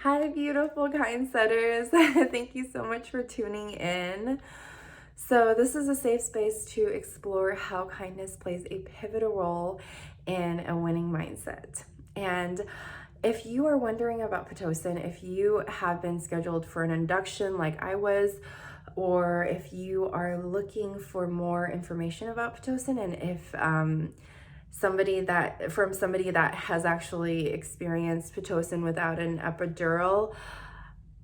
Hi, beautiful kind setters. Thank you so much for tuning in. So, this is a safe space to explore how kindness plays a pivotal role in a winning mindset. And if you are wondering about pitocin, if you have been scheduled for an induction like I was, or if you are looking for more information about pitocin, and if somebody that has actually experienced pitocin without an epidural,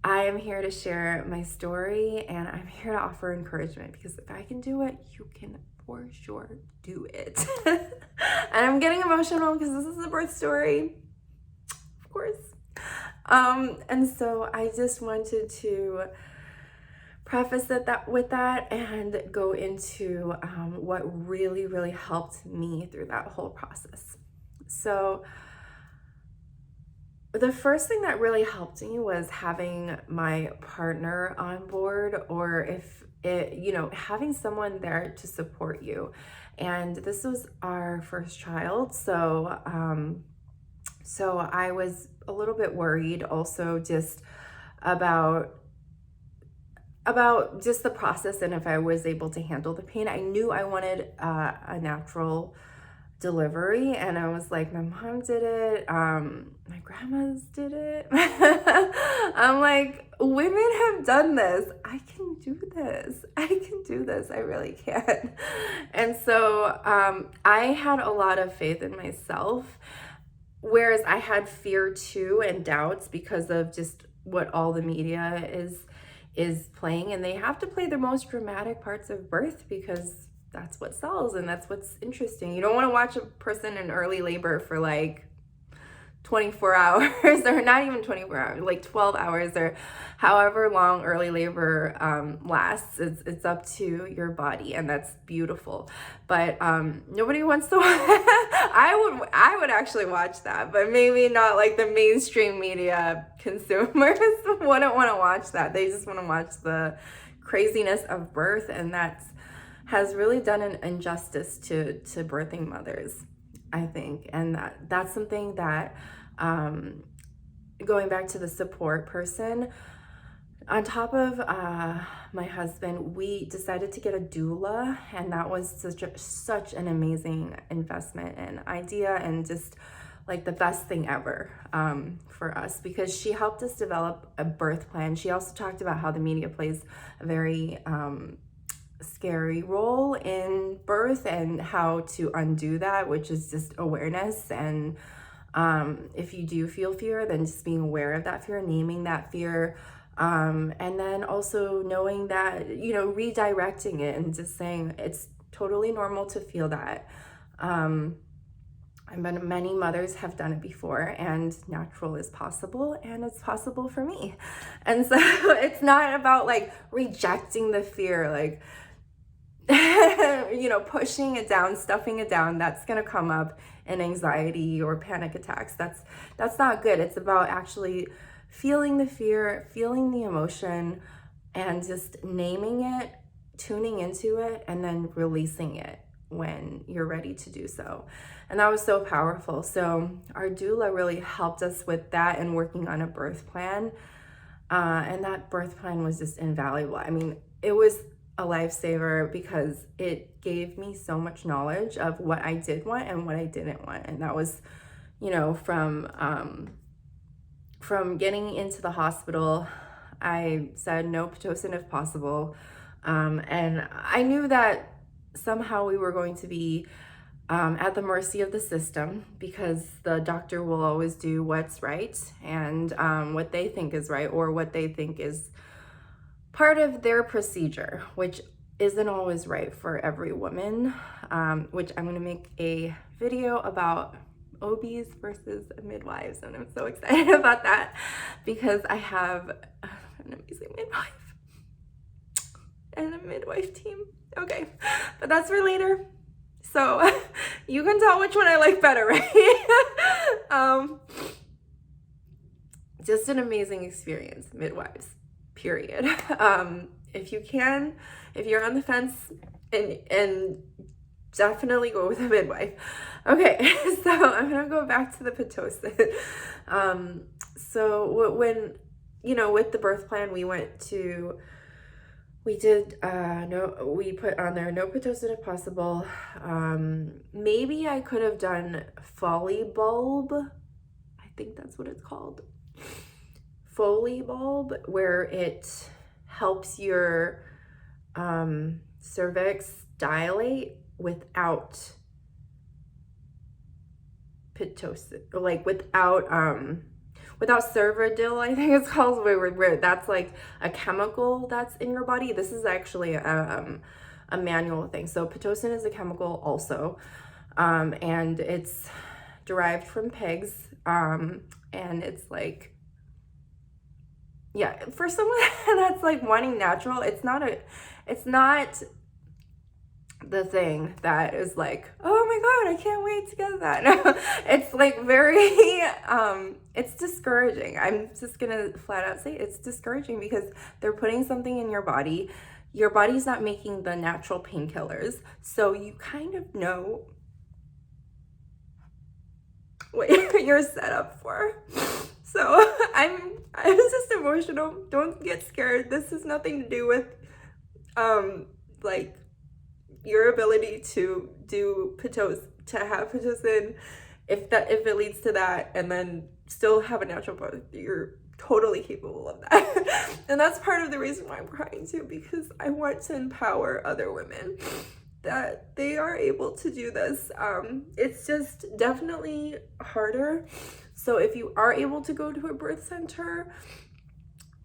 I am here to share my story, and I'm here to offer encouragement, because if I can do it, you can for sure do it. And I'm getting emotional because this is a birth story, of course. And so I just wanted to preface that with that and go into what really helped me through that whole process. So the first thing that really helped me was having my partner on board, or if it, having someone there to support you. And this was our first child, so I was a little bit worried also just about just the process and if I was able to handle the pain. I knew I wanted a natural delivery, and I was like, my mom did it, my grandma's did it. I'm like, women have done this. I can do this. I really can. And so I had a lot of faith in myself, whereas I had fear too and doubts because of just what all the media is playing, and they have to play the most dramatic parts of birth because that's what sells and that's what's interesting. You don't want to watch a person in early labor for like 24 hours or not even 24 hours, like 12 hours or however long early labor lasts. It's up to your body, and that's beautiful. But nobody wants to I would actually watch that, but maybe not like the mainstream media consumers wouldn't want to watch that. They just want to watch the craziness of birth, and has really done an injustice to birthing mothers, I think. And that's something that, going back to the support person, on top of my husband, we decided to get a doula, and that was such an amazing investment and idea, and just like the best thing ever for us, because she helped us develop a birth plan. She also talked about how the media plays a very scary role in birth, and how to undo that, which is just awareness. And if you do feel fear, then just being aware of that fear, naming that fear, and then also knowing that, redirecting it and just saying it's totally normal to feel that. Many mothers have done it before, and natural is possible, and it's possible for me. And so it's not about like rejecting the fear, like pushing it down, stuffing it down. That's going to come up in anxiety or panic attacks. That's not good. It's about actually feeling the fear, feeling the emotion, and just naming it, tuning into it, and then releasing it when you're ready to do so. And that was so powerful. So our doula really helped us with that and working on a birth plan. And that birth plan was just invaluable. I mean, it was a lifesaver because it gave me so much knowledge of what I did want and what I didn't want. And that was, from getting into the hospital, I said no pitocin if possible. And I knew that somehow we were going to be at the mercy of the system, because the doctor will always do what's right and what they think is right, or what they think is part of their procedure, which isn't always right for every woman, which I'm going to make a video about OBs versus midwives, and I'm so excited about that because I have an amazing midwife and a midwife team. Okay, but that's for later. So you can tell which one I like better, right? Just an amazing experience, midwives, period. If you're on the fence and definitely go with a midwife. Okay, so I'm gonna go back to the pitocin. So when, with the birth plan, we put on there no pitocin if possible. Maybe I could have done Foley bulb. I think that's what it's called. Foley bulb, where it helps your cervix dilate without pitocin, like without Cervidil, I think it's called, where that's like a chemical that's in your body. This is actually a manual thing. So pitocin is a chemical also, and it's derived from pigs, and it's like, yeah, for someone that's like wanting natural, it's not the thing that is like, oh my God, I can't wait to get that. No, it's like very, it's discouraging. I'm just gonna flat out say it's discouraging because they're putting something in your body. Your body's not making the natural painkillers. So you kind of know what you're set up for. So I'm just emotional. Don't get scared. This has nothing to do with like your ability to have pitocin. If it leads to that and then still have a natural birth, you're totally capable of that. And that's part of the reason why I'm crying too, because I want to empower other women that they are able to do this. It's just definitely harder. So if you are able to go to a birth center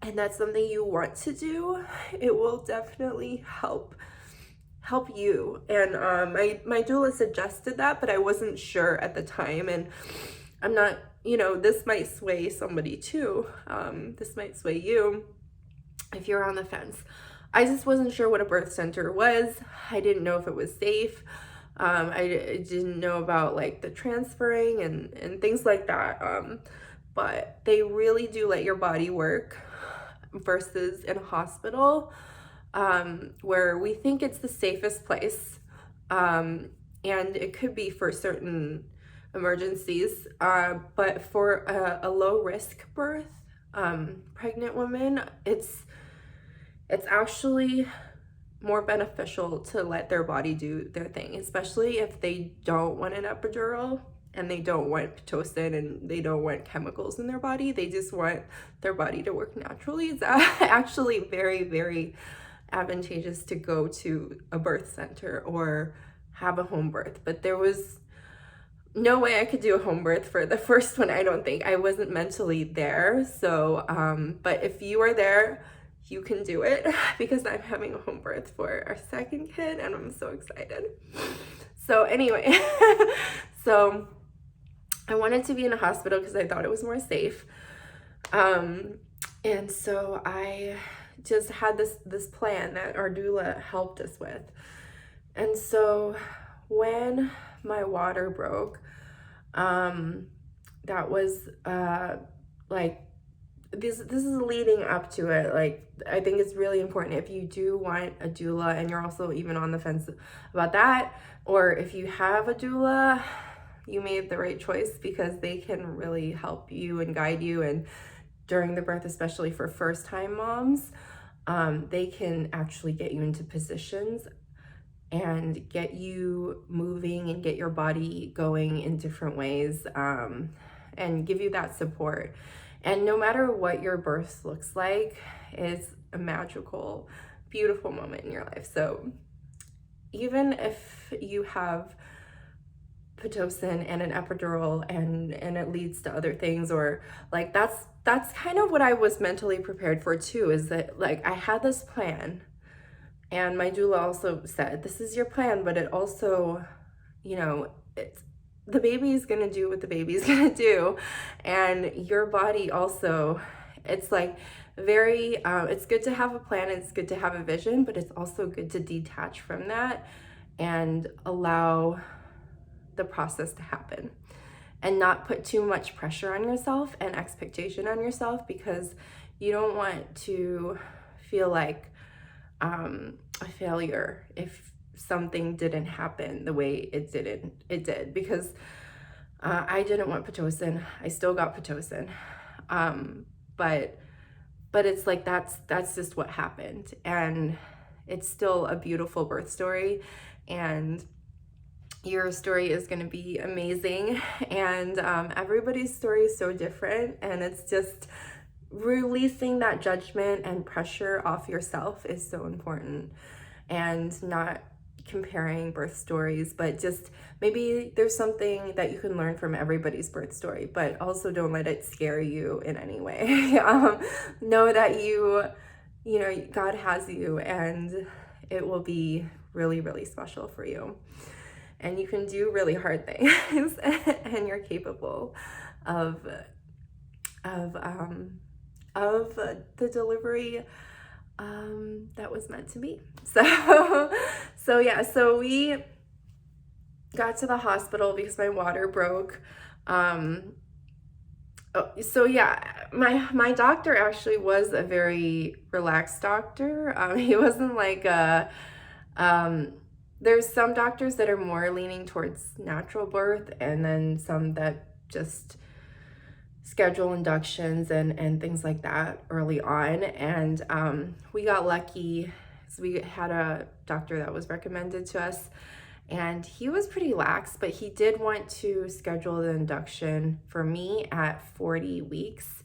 and that's something you want to do, it will definitely help you. And my doula suggested that, but I wasn't sure at the time, and I'm not, this might sway somebody too. This might sway you if you're on the fence. I just wasn't sure what a birth center was. I didn't know if it was safe. I didn't know about like the transferring and things like that. But they really do let your body work versus in a hospital, where we think it's the safest place. And it could be for certain emergencies, but for a low risk birth, pregnant woman, it's actually more beneficial to let their body do their thing, especially if they don't want an epidural and they don't want pitocin and they don't want chemicals in their body. They just want their body to work naturally. It's actually very, very advantageous to go to a birth center or have a home birth. But there was no way I could do a home birth for the first one. I don't think I wasn't mentally there. So, but if you are there, you can do it, because I'm having a home birth for our second kid and I'm so excited. So anyway, so I wanted to be in a hospital because I thought it was more safe. And so I just had this plan that our doula helped us with. And so when my water broke, that was like, this is leading up to it. Like, I think it's really important if you do want a doula and you're also even on the fence about that, or if you have a doula, you made the right choice, because they can really help you and guide you. And during the birth, especially for first-time moms, they can actually get you into positions and get you moving and get your body going in different ways, and give you that support. And no matter what your birth looks like, it's a magical, beautiful moment in your life. So even if you have pitocin and an epidural and it leads to other things, or like, that's kind of what I was mentally prepared for too, is that like I had this plan, and my doula also said, this is your plan, but it also, it's, the baby's gonna do what the baby's gonna do. And your body also, it's like very, it's good to have a plan, it's good to have a vision, but it's also good to detach from that and allow the process to happen and not put too much pressure on yourself and expectation on yourself, because you don't want to feel like a failure if something didn't happen the way it did, because I didn't want pitocin. I still got pitocin. But it's like, that's just what happened. And it's still a beautiful birth story, and your story is going to be amazing. And everybody's story is so different, and it's just releasing that judgment and pressure off yourself is so important, and not comparing birth stories, but just maybe there's something that you can learn from everybody's birth story, but also don't let it scare you in any way. Know that you know, God has you, and it will be really, really special for you. And you can do really hard things, and you're capable of the delivery that was meant to be. So yeah, so we got to the hospital because my water broke. So yeah, my doctor actually was a very relaxed doctor. He wasn't like there's some doctors that are more leaning towards natural birth, and then some that just schedule inductions and things like that early on. And we got lucky. So we had a doctor that was recommended to us, and he was pretty lax, but he did want to schedule the induction for me at 40 weeks.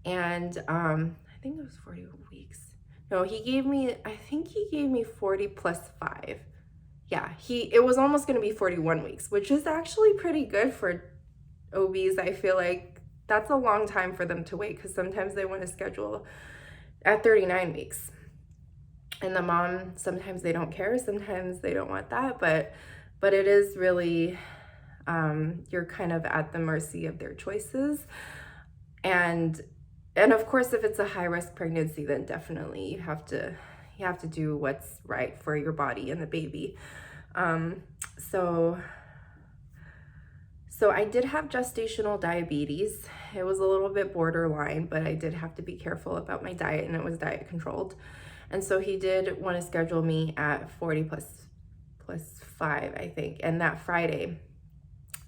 And I think it was 40 weeks. No, I think he gave me 40 plus 5. Yeah, it was almost going to be 41 weeks, which is actually pretty good for OBs. I feel like that's a long time for them to wait, because sometimes they want to schedule at 39 weeks. And the mom, sometimes they don't care, sometimes they don't want that, but it is really, you're kind of at the mercy of their choices. And of course, if it's a high risk pregnancy, then definitely you have to do what's right for your body and the baby. So I did have gestational diabetes. It was a little bit borderline, but I did have to be careful about my diet, and it was diet controlled. And so he did want to schedule me at 40 plus 5, I think. And that Friday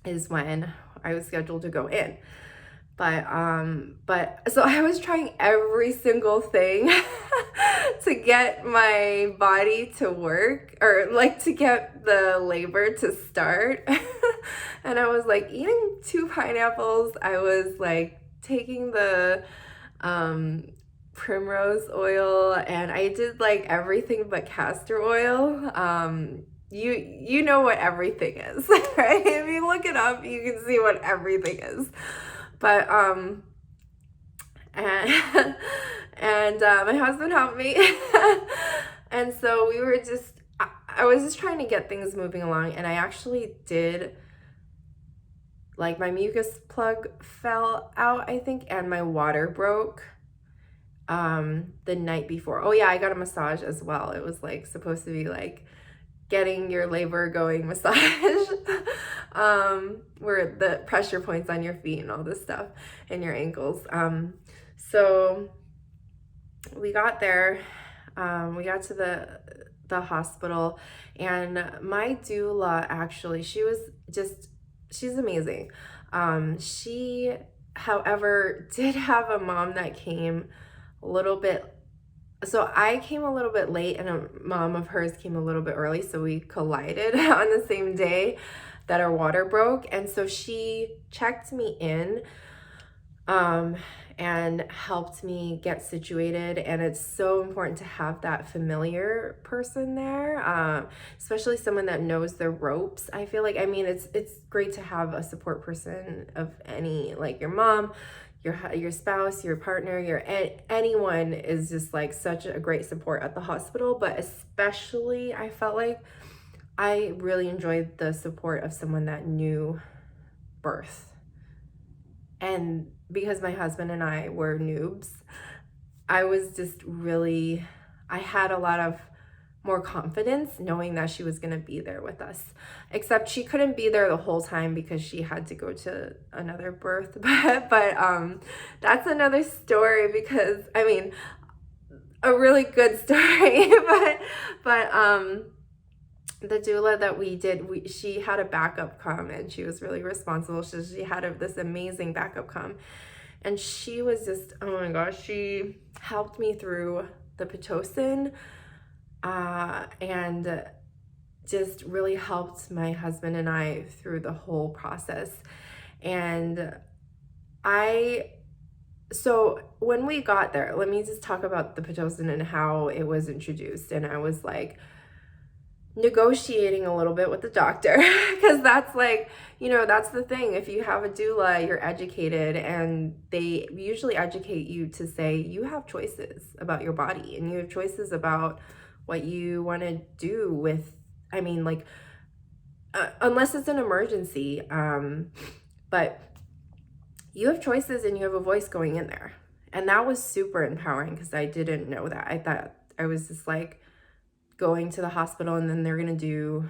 is when I was scheduled to go in. But so I was trying every single thing to get my body to work, or like to get the labor to start. And I was like eating 2 pineapples. I was like taking the primrose oil, and I did like everything but castor oil. You know what everything is, right? If you look it up, you can see what everything is. But and my husband helped me. And so I was just trying to get things moving along, and I actually did, like, my mucus plug fell out, I think, and my water broke the night before. Oh yeah, I got a massage as well. It was like supposed to be like getting your labor going massage, where the pressure points on your feet and all this stuff, and your ankles. So we got there, we got to the hospital, and my doula, actually, she's amazing. She, however, did have a mom that came a little bit. So I came a little bit late, and a mom of hers came a little bit early, so we collided on the same day that our water broke. And so she checked me in and helped me get situated. And it's so important to have that familiar person there, especially someone that knows the ropes. I feel like, I mean, it's great to have a support person of any, like your mom, your spouse, your partner, anyone is just like such a great support at the hospital. But especially, I felt like I really enjoyed the support of someone that knew birth. And because my husband and I were noobs, I had a lot of more confidence knowing that she was going to be there with us. Except she couldn't be there the whole time because she had to go to another birth. But that's another story, because I mean, a really good story. but the doula that we did, she had a backup come, and she was really responsible. She had this amazing backup come, and she was just, oh my gosh, she helped me through the pitocin, and just really helped my husband and I through the whole process. And so when we got there, let me just talk about the pitocin and how it was introduced. And I was like negotiating a little bit with the doctor, because that's like, that's the thing. If you have a doula, you're educated, and they usually educate you to say you have choices about your body, and you have choices about what you want to do with, unless it's an emergency, but you have choices and you have a voice going in there. And that was super empowering, because I didn't know that. I thought I was just like going to the hospital, and then they're going to do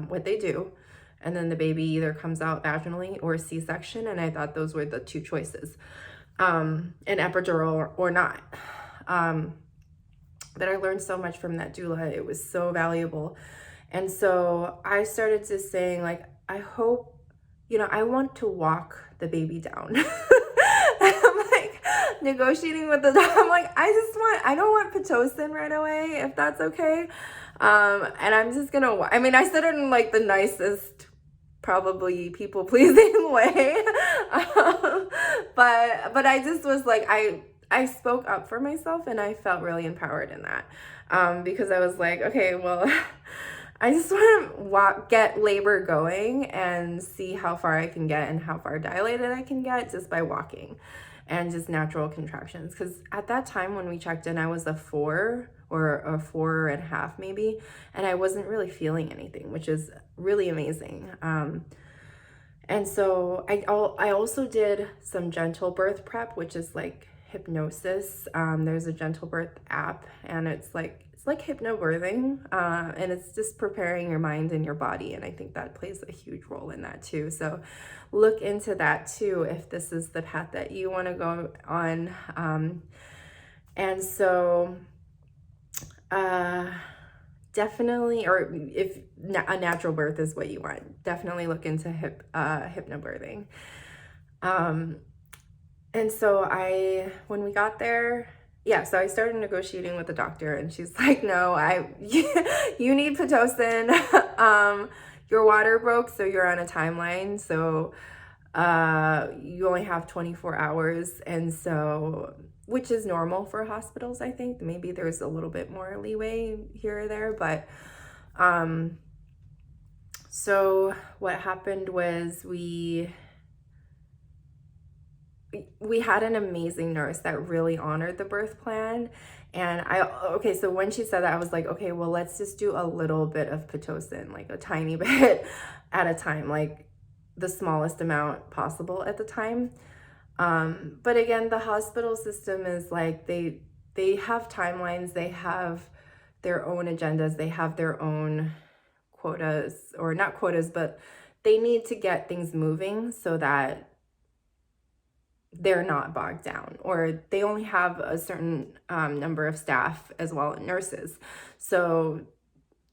what they do. And then the baby either comes out vaginally or C-section. And I thought those were the two choices, an epidural or not. But I learned so much from that doula. It was so valuable. And so I started just saying, like, I hope, I want to walk the baby down. I'm like negotiating with the doctor. I'm like, I don't want pitocin right away, if that's okay. And I'm just gonna, I said it in like the nicest, probably people pleasing way. But I just was like, I spoke up for myself, and I felt really empowered in that. Because I was like, okay, well, I just want to get labor going and see how far I can get and how far dilated I can get just by walking and just natural contractions. Because at that time when we checked in, I was a 4 or a 4.5 maybe, and I wasn't really feeling anything, which is really amazing. And so I also did some gentle birth prep, which is like hypnosis. There's a gentle birth app, and it's like hypnobirthing, and it's just preparing your mind and your body. And I think that plays a huge role in that too. So look into that too, if this is the path that you want to go on. And so definitely, or if a natural birth is what you want, definitely look into hypnobirthing. And so when we got there, so I started negotiating with the doctor, and she's like, no, you need pitocin. Your water broke, so you're on a timeline. So you only have 24 hours. And so, which is normal for hospitals, I think. Maybe there's a little bit more leeway here or there. But so what happened was we had an amazing nurse that really honored the birth plan. And so when she said that, I was like, okay, well, let's just do a little bit of pitocin, like a tiny bit at a time, like the smallest amount possible at the time. But again, the hospital system is like, they have timelines, they have their own agendas, they have their own quotas, or not quotas, but they need to get things moving so that they're not bogged down, or they only have a certain number of staff as well, nurses. So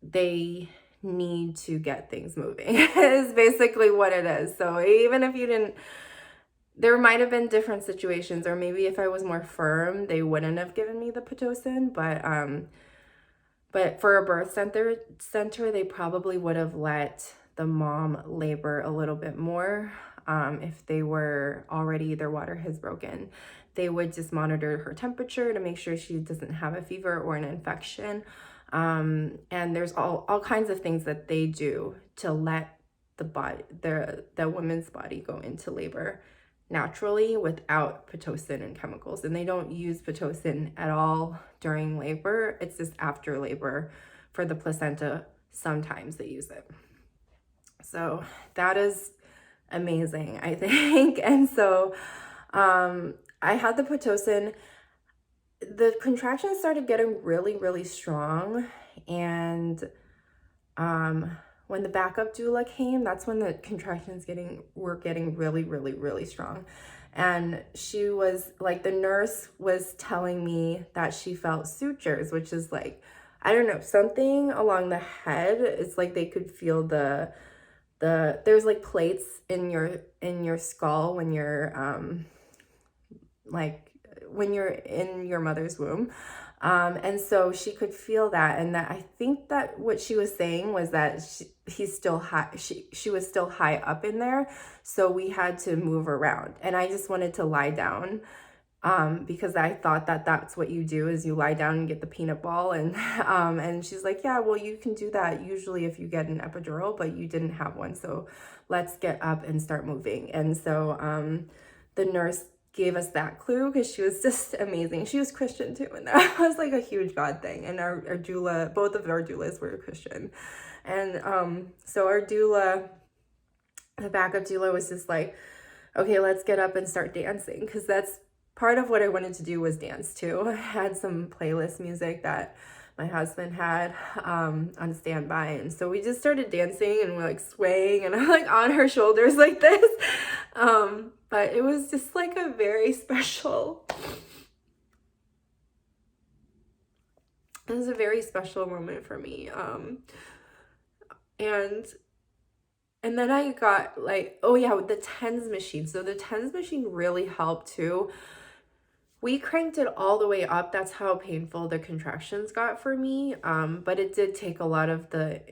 they need to get things moving is basically what it is. So even if you didn't, there might have been different situations, or maybe if I was more firm, they wouldn't have given me the pitocin. But for a birth center, they probably would have let the mom labor a little bit more. If they were already, their water has broken, they would just monitor her temperature to make sure she doesn't have a fever or an infection. And there's all kinds of things that they do to let the woman's body go into labor naturally without pitocin and chemicals. And they don't use pitocin at all during labor. It's just after labor for the placenta. Sometimes they use it. So that is amazing, I think. And so I had the pitocin. The contractions started getting really, really strong. And when the backup doula came, that's when the contractions were getting really, really, really strong. And she was like, the nurse was telling me that she felt sutures, which is like I don't know, something along the head. It's like they could feel there's like plates in your skull when you're like when you're in your mother's womb. And so she could feel that, and that I think that what she was saying was that he's still high. She was still high up in there, so we had to move around, and I just wanted to lie down, because I thought that that's what you do, is you lie down and get the peanut ball, and she's like, yeah, well, you can do that usually if you get an epidural, but you didn't have one, so let's get up and start moving. And so the nurse gave us that clue because she was just amazing. She was Christian too, and that was like a huge God thing. And our doula, both of our doulas were Christian. And so our doula, the backup doula, was just like, okay, let's get up and start dancing, because that's part of what I wanted to do, was dance too. I had some playlist music that my husband had on standby, and so we just started dancing, and we're like swaying, and I'm like on her shoulders like this. But it was just like a very special, it was a very special moment for me. And then I got like, oh yeah, with the TENS machine. So the TENS machine really helped too. We cranked it all the way up. That's how painful the contractions got for me. But it did take a lot of the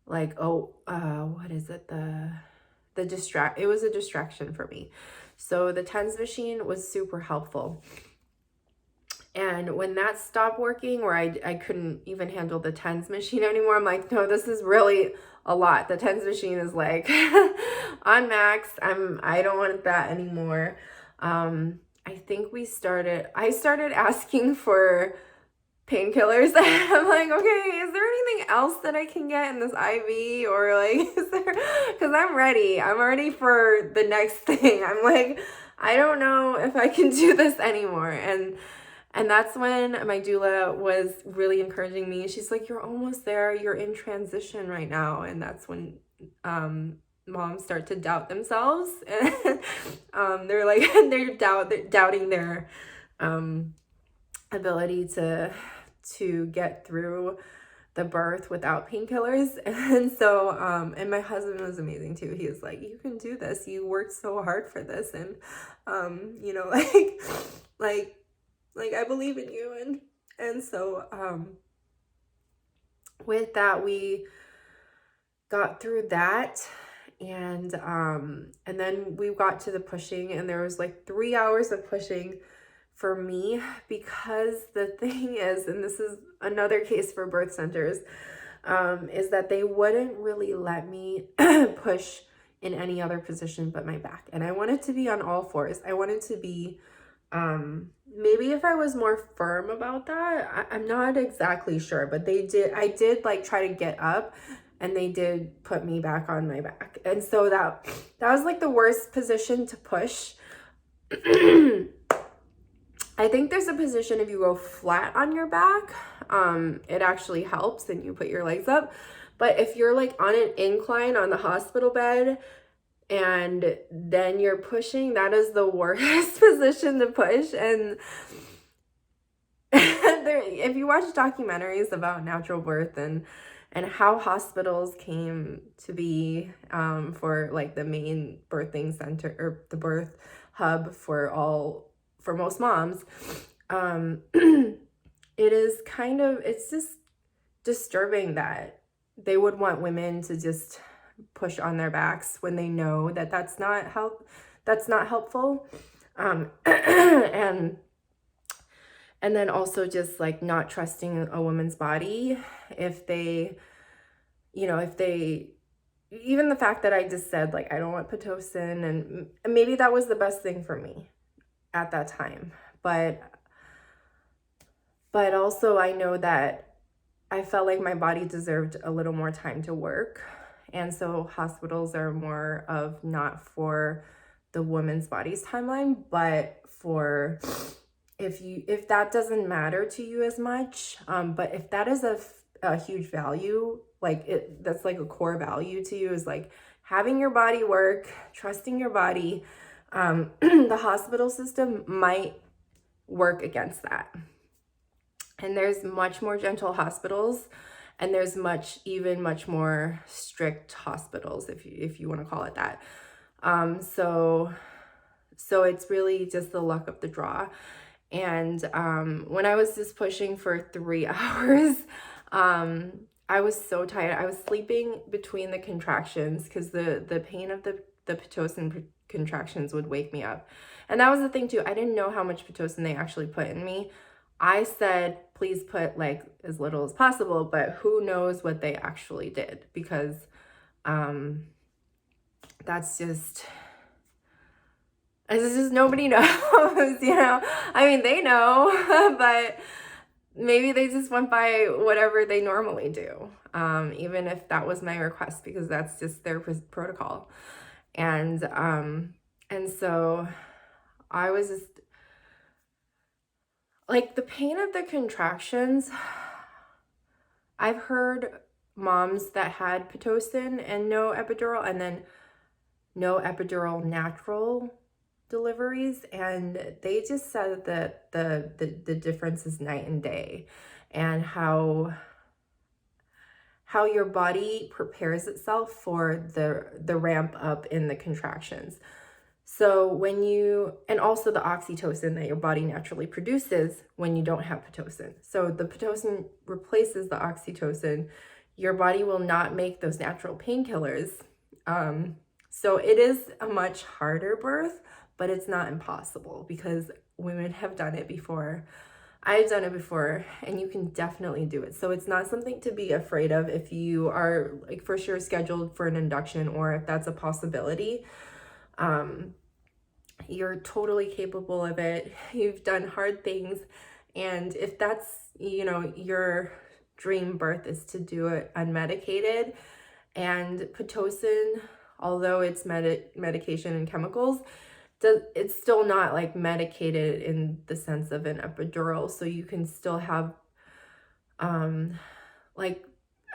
what is it? It was a distraction for me. So the TENS machine was super helpful. And when that stopped working, where I couldn't even handle the TENS machine anymore, I'm like, no, this is really a lot. The TENS machine is like on max. I don't want that anymore. I think I started asking for painkillers. I'm like, okay, is there anything else that I can get in this IV, or like, is there, because I'm ready for the next thing. I'm like, I don't know if I can do this anymore. And that's when my doula was really encouraging me. She's like, you're almost there, you're in transition right now. And that's when moms start to doubt themselves, and they're like, they're doubting their ability to get through the birth without painkillers. And so and my husband was amazing too. He was like, you can do this, you worked so hard for this, and like I believe in you. And so with that, we got through that, and then we got to the pushing, and there was like 3 hours of pushing for me, because the thing is, and this is another case for birth centers, is that they wouldn't really let me push in any other position but my back. And I wanted to be on all fours. I wanted to be, maybe if I was more firm about that, I'm not exactly sure, but I did like try to get up, and they did put me back on my back. And so that was like the worst position to push. I think there's a position if you go flat on your back, it actually helps, and you put your legs up. But if you're like on an incline on the hospital bed and then you're pushing, that is the worst position to push. And if you watch documentaries about natural birth and how hospitals came to be for like the main birthing center, or the birth hub for most moms, it's just disturbing that they would want women to just push on their backs when they know that that's not helpful. And then also just like not trusting a woman's body, even the fact that I just said like, I don't want pitocin, and maybe that was the best thing for me at that time, but also I know that I felt like my body deserved a little more time to work. And so hospitals are more of not for the woman's body's timeline, but for if that doesn't matter to you as much, but if that is a huge value, like that's like a core value to you, is like having your body work, trusting your body, the hospital system might work against that. And there's much more gentle hospitals, and there's even much more strict hospitals, if you want to call it that. So it's really just the luck of the draw. And when I was just pushing for 3 hours, I was so tired. I was sleeping between the contractions because the pain of the pitocin contractions would wake me up. And that was the thing too. I didn't know how much pitocin they actually put in me. I said, please put like as little as possible, but who knows what they actually did, because that's just nobody knows, you know. I mean, they know, but maybe they just went by whatever they normally do, even if that was my request, because that's just their protocol. And so I was just like, the pain of the contractions. I've heard moms that had pitocin and no epidural, and then no epidural natural deliveries, and they just said that the difference is night and day, and how your body prepares itself for the ramp up in the contractions. So and also the oxytocin that your body naturally produces when you don't have pitocin. So the pitocin replaces the oxytocin. Your body will not make those natural painkillers. So it is a much harder birth, but it's not impossible, because women have done it before. I've done it before, and you can definitely do it. So it's not something to be afraid of if you are like for sure scheduled for an induction, or if that's a possibility. You're totally capable of it. You've done hard things. And if that's, you know, your dream birth is to do it unmedicated, and pitocin, although it's medication and chemicals, it's still not like medicated in the sense of an epidural. So you can still have, like,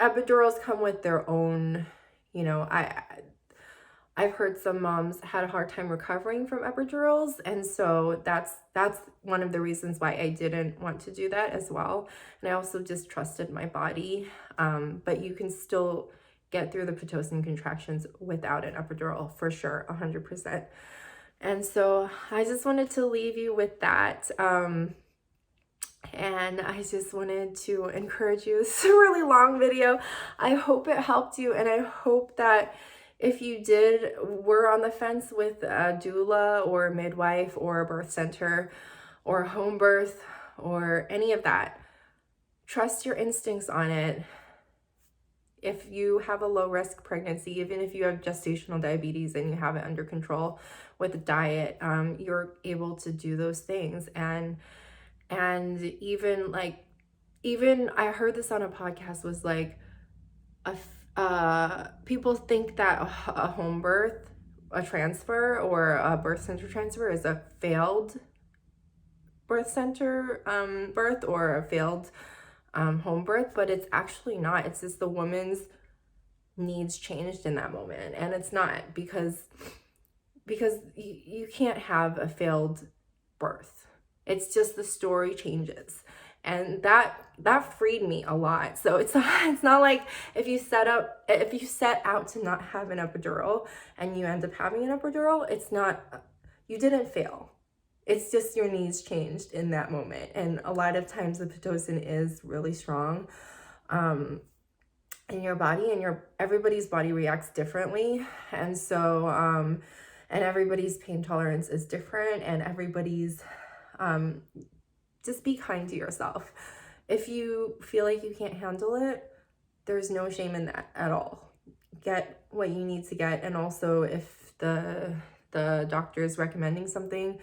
epidurals come with their own, you know, I've heard some moms had a hard time recovering from epidurals, and so that's one of the reasons why I didn't want to do that as well. And I also just trusted my body, but you can still get through the pitocin contractions without an epidural for sure, 100%. And so I just wanted to leave you with that. And I just wanted to encourage you. It's a really long video. I hope it helped you, and I hope that if you were on the fence with a doula or a midwife or a birth center or a home birth or any of that, trust your instincts on it. If you have a low risk pregnancy, even if you have gestational diabetes and you have it under control with a diet, you're able to do those things. And even I heard this on a podcast, was like, people think that a home birth, a transfer, or a birth center transfer is a failed birth center birth, or a failed home birth, but it's actually not. It's just the woman's needs changed in that moment, and it's not because you can't have a failed birth. It's just the story changes. And that freed me a lot. So it's not like if you set out to not have an epidural and you end up having an epidural, you didn't fail. It's just your needs changed in that moment. And a lot of times the pitocin is really strong in your body, and everybody's body reacts differently. And so and everybody's pain tolerance is different, and everybody's just be kind to yourself. If you feel like you can't handle it, there's no shame in that at all. Get what you need to get. And also, if the doctor is recommending something,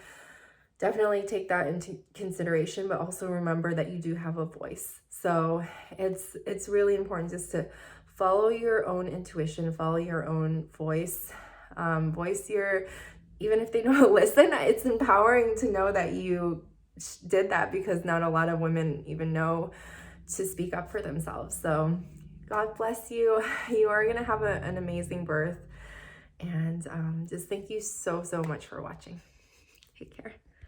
definitely take that into consideration, but also remember that you do have a voice. So it's really important just to follow your own intuition, follow your own voice, even if they don't listen, it's empowering to know that you did that, because not a lot of women even know to speak up for themselves. So God bless you. You are going to have an amazing birth. And just thank you so much for watching. Take care.